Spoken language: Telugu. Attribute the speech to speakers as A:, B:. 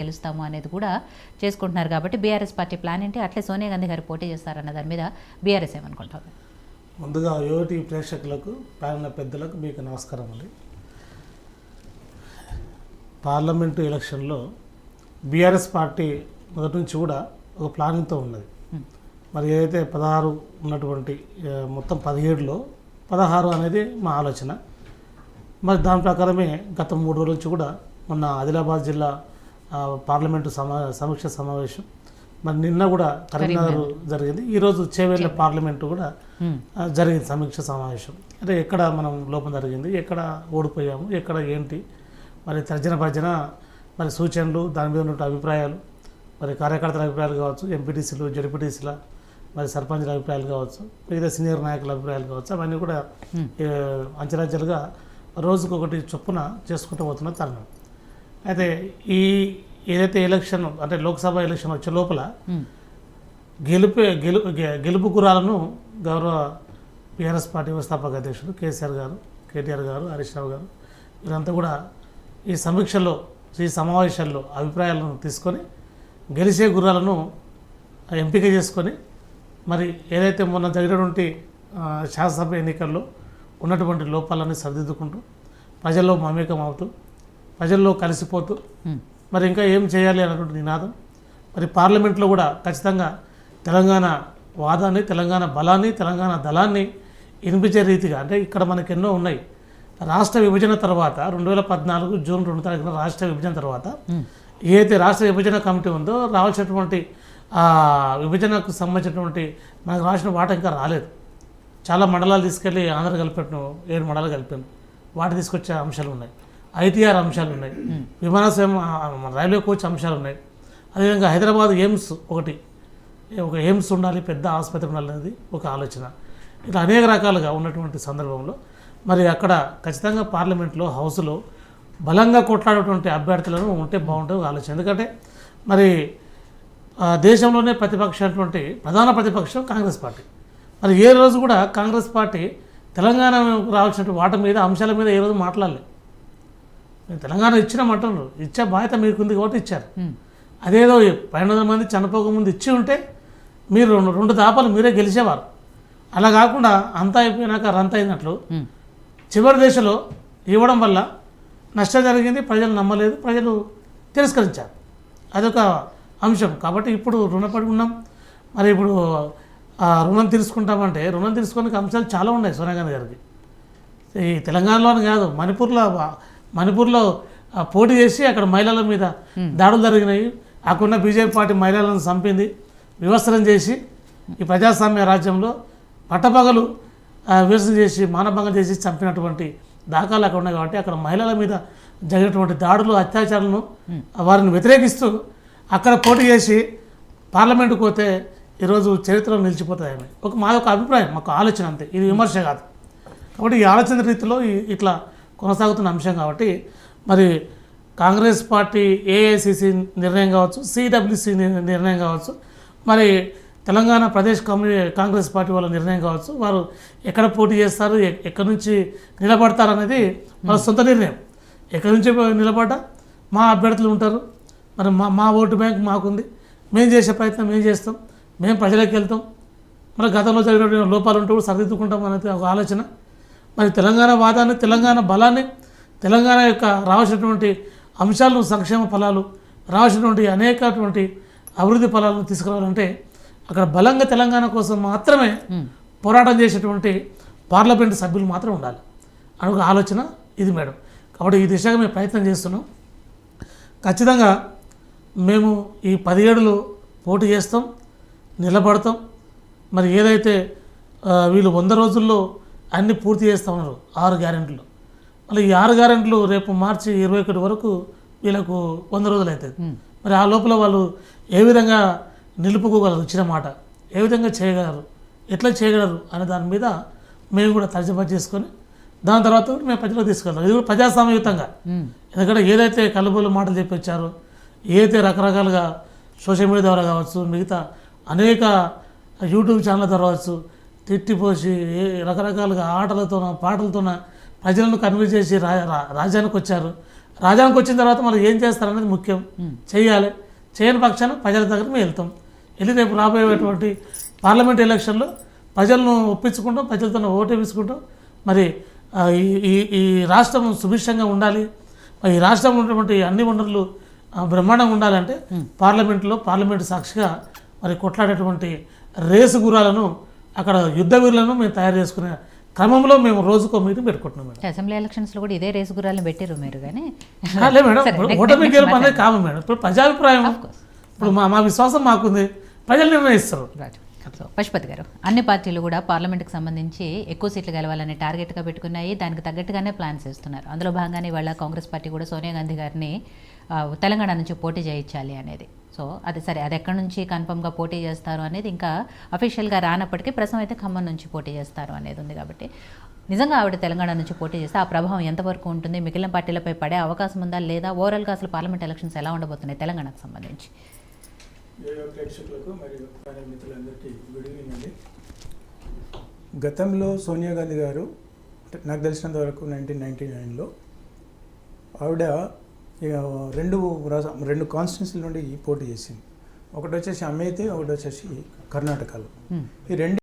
A: గెలుస్తాము అనేది కూడా చేసుకుంటున్నారు. కాబట్టి బీఆర్ఎస్ పార్టీ ప్లాన్ ఏంటి? అట్లే సోనియా గాంధీ గారు పోటీ చేస్తారన్న దాని మీద బీఆర్ఎస్ ఏమనుకుంటారు?
B: ముందుగా యువటి ప్రేక్షకులకు, ప్యానెల్ పెద్దలకు మీకు నమస్కారం అండి. పార్లమెంటు ఎలక్షన్లో బీఆర్ఎస్ పార్టీ మొదటి నుంచి కూడా ఒక ప్లానింగ్తో ఉన్నది. మరి ఏదైతే 16 ఉన్నటువంటి మొత్తం 17లో 16 అనేది మా ఆలోచన. మరి దాని ప్రకారమే గత 3 రోజుల నుంచి కూడా మొన్న ఆదిలాబాద్ జిల్లా పార్లమెంటు సమీక్ష సమావేశం, మరి నిన్న కూడా కరీంనగర్ జరిగింది, ఈరోజు చేవెళ్ళ పార్లమెంటు కూడా జరిగింది సమీక్ష సమావేశం. అంటే ఎక్కడ మనం లోపం జరిగింది, ఎక్కడ ఓడిపోయాము, ఎక్కడ ఏంటి, మరి తర్జన భర్జన, మరి సూచనలు, దాని మీద ఉన్న అభిప్రాయాలు, మరి కార్యకర్తల అభిప్రాయాలు కావచ్చు, ఎంపీటీసీలు, జడ్పీటీసీల, మరి సర్పంచ్ల అభిప్రాయాలు కావచ్చు, మిగతా సీనియర్ నాయకుల అభిప్రాయాలు కావచ్చు, అవన్నీ కూడా అంచెలంచెలుగా రోజుకొకటి చొప్పున చేసుకుంటూ పోతున్న తరుణం. అయితే ఈ ఏదైతే ఎలక్షన్ అంటే లోక్సభ ఎలక్షన్ వచ్చే లోపల గెలుపు గురాలను గౌరవ బీఆర్ఎస్ పార్టీ వ్యవస్థాపక అధ్యక్షుడు కేసీఆర్ గారు, కేటీఆర్ గారు, హరీష్ రావు గారు వీరంతా కూడా ఈ సమీక్షలో, ఈ సమావేశాల్లో అభిప్రాయాలను తీసుకొని గెలిచే గుర్రాలను ఎంపిక చేసుకొని, మరి ఏదైతే మొన్న జరిగినటువంటి శాసనసభ ఎన్నికల్లో ఉన్నటువంటి లోపాలని సరిదిద్దుకుంటూ, ప్రజల్లో మమేకం అవుతూ, ప్రజల్లో కలిసిపోతూ, మరి ఇంకా ఏం చేయాలి అన్నటువంటి నినాదం, మరి పార్లమెంట్లో కూడా ఖచ్చితంగా తెలంగాణ వాదాన్ని, తెలంగాణ బలాన్ని, తెలంగాణ దళాన్ని వినిపించే రీతిగా, అంటే ఇక్కడ మనకు ఎన్నో ఉన్నాయి. రాష్ట్ర విభజన తర్వాత 2014 జూన్ 2 తారీఖున రాష్ట్ర విభజన తర్వాత ఏదైతే రాష్ట్ర విభజన కమిటీ ఉందో రావాల్సినటువంటి విభజనకు సంబంధించినటువంటి మనకు రాసిన వాటా ఇంకా రాలేదు. చాలా మండలాలు తీసుకెళ్ళి ఆంధ్ర కలిపెట్టాను, 7 మండలాలు కలిపాను, వాటి తీసుకొచ్చే అంశాలు ఉన్నాయి, ఐటీఆర్ అంశాలు ఉన్నాయి, విమానాశ్రయం రైల్వే కోచ్ అంశాలు ఉన్నాయి. అదేవిధంగా హైదరాబాద్ ఎయిమ్స్ ఒక ఎయిమ్స్ ఉండాలి, పెద్ద ఆసుపత్రి ఉండాలి అనేది ఒక ఆలోచన. ఇట్లా అనేక రకాలుగా ఉన్నటువంటి సందర్భంలో మరి అక్కడ ఖచ్చితంగా పార్లమెంట్లో హౌస్లో బలంగా కొట్లాడేటువంటి అభ్యర్థులను ఉంటే బాగుంటుంది ఆలోచన. ఎందుకంటే మరి దేశంలోనే ప్రతిపక్షమైనటువంటి ప్రధాన ప్రతిపక్షం కాంగ్రెస్ పార్టీ. మరి ఏ రోజు కూడా కాంగ్రెస్ పార్టీ తెలంగాణ రావాల్సిన వాటి మీద, అంశాల మీద ఏ రోజు మాట్లాడలేదు. తెలంగాణ ఇచ్చినామంటున్నారు, ఇచ్చే బాధ్యత మీకుంది కాబట్టి ఇచ్చారు. అదేదో 1200 మంది చనిపోకముందు ఇచ్చి ఉంటే మీరు 2 దాపాలు మీరే గెలిచేవారు. అలా కాకుండా అంతా అయిపోయినాక రంత అయినట్లు చివరి దశలో ఇవ్వడం వల్ల నష్టం జరిగింది. ప్రజలు నమ్మలేదు, ప్రజలు తిరస్కరించారు. అదొక అంశం. కాబట్టి ఇప్పుడు రుణపడి ఉన్నాం. మరి ఇప్పుడు రుణం తీసుకుంటామంటే రుణం తీసుకునే అంశాలు చాలా ఉన్నాయి సోనియా గాంధీ గారికి. ఈ తెలంగాణలోనే కాదు, మణిపూర్లో పోటీ చేసి అక్కడ మహిళల మీద దాడులు జరిగినాయి. అక్కడున్న బీజేపీ పార్టీ మహిళలను చంపింది, వివస్త్రం చేసి ఈ ప్రజాస్వామ్య రాజ్యంలో పట్టపగలు వివసన చేసి, మానభంగం చేసి చంపినటువంటి దాఖలు అక్కడ ఉన్నాయి. కాబట్టి అక్కడ మహిళల మీద జరిగినటువంటి దాడులు, అత్యాచారాలను వారిని వ్యతిరేకిస్తూ అక్కడ పోటీ చేసి పార్లమెంటుకు పోతే ఈరోజు చరిత్రలో నిలిచిపోతాయి అని మాదొక అభిప్రాయం, మాకు ఆలోచన, అంతే. ఇది విమర్శ కాదు. కాబట్టి ఈ ఆలోచన రీతిలో ఇట్లా కొనసాగుతున్న అంశం. కాబట్టి మరి కాంగ్రెస్ పార్టీ ఏఐసిసి నిర్ణయం కావచ్చు, సిడబ్ల్యూసి నిర్ణయం కావచ్చు, మరి తెలంగాణ ప్రదేశ్ కాంగ్రెస్ పార్టీ వాళ్ళ నిర్ణయం కావచ్చు, వారు ఎక్కడ పోటీ చేస్తారు, ఎక్కడి నుంచి నిలబడతారు అనేది వాళ్ళ సొంత నిర్ణయం. ఎక్కడి నుంచి నిలబడ్డా మా అభ్యర్థులు ఉంటారు. మరి మా ఓటు బ్యాంక్ మాకుంది, మేము చేసే ప్రయత్నం మేము చేస్తాం, మేము ప్రజలకు వెళ్తాం. మరి గతంలో జరిగిన లోపాలు ఉంటే కూడా సరిదిద్దుకుంటాం అనేది ఒక ఆలోచన. మరి తెలంగాణ వాదాన్ని, తెలంగాణ బలాన్ని, తెలంగాణ యొక్క రావాల్సినటువంటి అంశాలను, సంక్షేమ ఫలాలు, రావాల్సినటువంటి అనేకటువంటి అభివృద్ధి ఫలాలను తీసుకురావాలంటే అక్కడ బలంగా తెలంగాణ కోసం మాత్రమే పోరాటం చేసేటువంటి పార్లమెంటు సభ్యులు మాత్రం ఉండాలి అని ఒక ఆలోచన ఇది మేడం. కాబట్టి ఈ దిశగా మేము ప్రయత్నం చేస్తున్నాం. ఖచ్చితంగా మేము ఈ 17లో పోటీ చేస్తాం, నిలబడతాం. మరి ఏదైతే వీళ్ళు 100 రోజుల్లో అన్నీ పూర్తి చేస్తామన్నారు, 6 గ్యారెంటీలు. మళ్ళీ ఈ 6 గ్యారెంటీలు రేపు మార్చి 21 వరకు వీళ్ళకు 100 రోజులు అవుతుంది. మరి ఆ లోపల వాళ్ళు ఏ విధంగా నిలుపుకోగలరు, ఇచ్చిన మాట ఏ విధంగా చేయగలరు, ఎట్లా చేయగలరు అనే దాని మీద మేము కూడా తర్జుమా చేసుకొని దాని తర్వాత మేము ప్రజలకు తీసుకెళ్తాం. ఇది కూడా ప్రజాస్వామ్యయుతంగా. ఎందుకంటే ఏదైతే కలుబోలు మాటలు చెప్పొచ్చారో, ఏదైతే రకరకాలుగా సోషల్ మీడియా ద్వారా కావచ్చు, మిగతా అనేక యూట్యూబ్ ఛానల్ ద్వారా కావచ్చు, తిట్టిపోసి రకరకాలుగా ఆటలతోన పాటలతోన ప్రజలను కన్విన్స్ చేసి రాజ్యానికి వచ్చారు. రాజ్యాంగం వచ్చిన తర్వాత మనం ఏం చేస్తారనేది ముఖ్యం. చేయాలి. చేయని పక్షాన ప్రజల దగ్గర మేము వెళ్తాం. వెళ్ళి రేపు రాబోయేటువంటి పార్లమెంట్ ఎలక్షన్లో ప్రజలను ఒప్పించుకుంటాం, ప్రజలతో ఓటు వేసుకుంటాం. మరి ఈ రాష్ట్రం సుభిక్షంగా ఉండాలి, ఈ రాష్ట్రంలో ఉన్నటువంటి అన్ని వనరులు బ్రహ్మాండంగా ఉండాలంటే పార్లమెంటు సాక్షిగా మరి కొట్లాడేటువంటి రేసు గుర్రాలను అక్కడ యుద్ధ వీరులను మేము తయారు చేసుకునే క్రమంలో మేము రోజుకో మీటింగ్ పెట్టుకుంటున్నాం మేడం.
A: అసెంబ్లీ ఎలక్షన్స్లో కూడా ఇదే రేసు గుర్రాలను పెట్టారు మీరు, కానీ
B: లేదు మేడం, ఓటమి గెలుపు అనేది కామన్ మేడం. ఇప్పుడు ప్రజాభిప్రాయం, ఇప్పుడు మా విశ్వాసం మాకుంది, ప్రజలు నిర్ణయిస్తారు.
A: సో పశుపతి గారు, అన్ని పార్టీలు కూడా పార్లమెంట్కి సంబంధించి ఎక్కువ సీట్లు గెలవాలని టార్గెట్గా పెట్టుకున్నాయి. దానికి తగ్గట్టుగానే ప్లాన్స్ చేస్తున్నారు. అందులో భాగంగానే ఇవాళ కాంగ్రెస్ పార్టీ కూడా సోనియా గాంధీ గారిని తెలంగాణ నుంచి పోటీ చేయించాలి అనేది. సో అది సరే, అది ఎక్కడి నుంచి కన్ఫర్మ్గా పోటీ చేస్తారు అనేది ఇంకా అఫీషియల్గా రానప్పటికీ ప్రస్తుతం అయితే ఖమ్మం నుంచి పోటీ చేస్తారు అనేది ఉంది. కాబట్టి నిజంగా ఆవిడ తెలంగాణ నుంచి పోటీ చేస్తే ఆ ప్రభావం ఎంతవరకు ఉంటుంది, మిగిలిన పార్టీలపై పడే అవకాశం ఉందా లేదా, ఓవరాల్గా అసలు పార్లమెంట్ ఎలక్షన్స్ ఎలా ఉండబోతున్నాయి తెలంగాణకు సంబంధించి?
C: ప్రేక్షకులకు మరియు మిత్రులందరికీ గుడ్ ఈవినింగ్ అండి. గతంలో సోనియా గాంధీ గారు నాకు తెలిసినంత వరకు 1999లో ఆవిడ రెండు కాన్స్టిట్యున్సీల నుండి పోటీ చేసింది. ఒకటి వచ్చేసి అమేథీ, ఒకటి వచ్చేసి కర్ణాటకలో. ఈ రెండు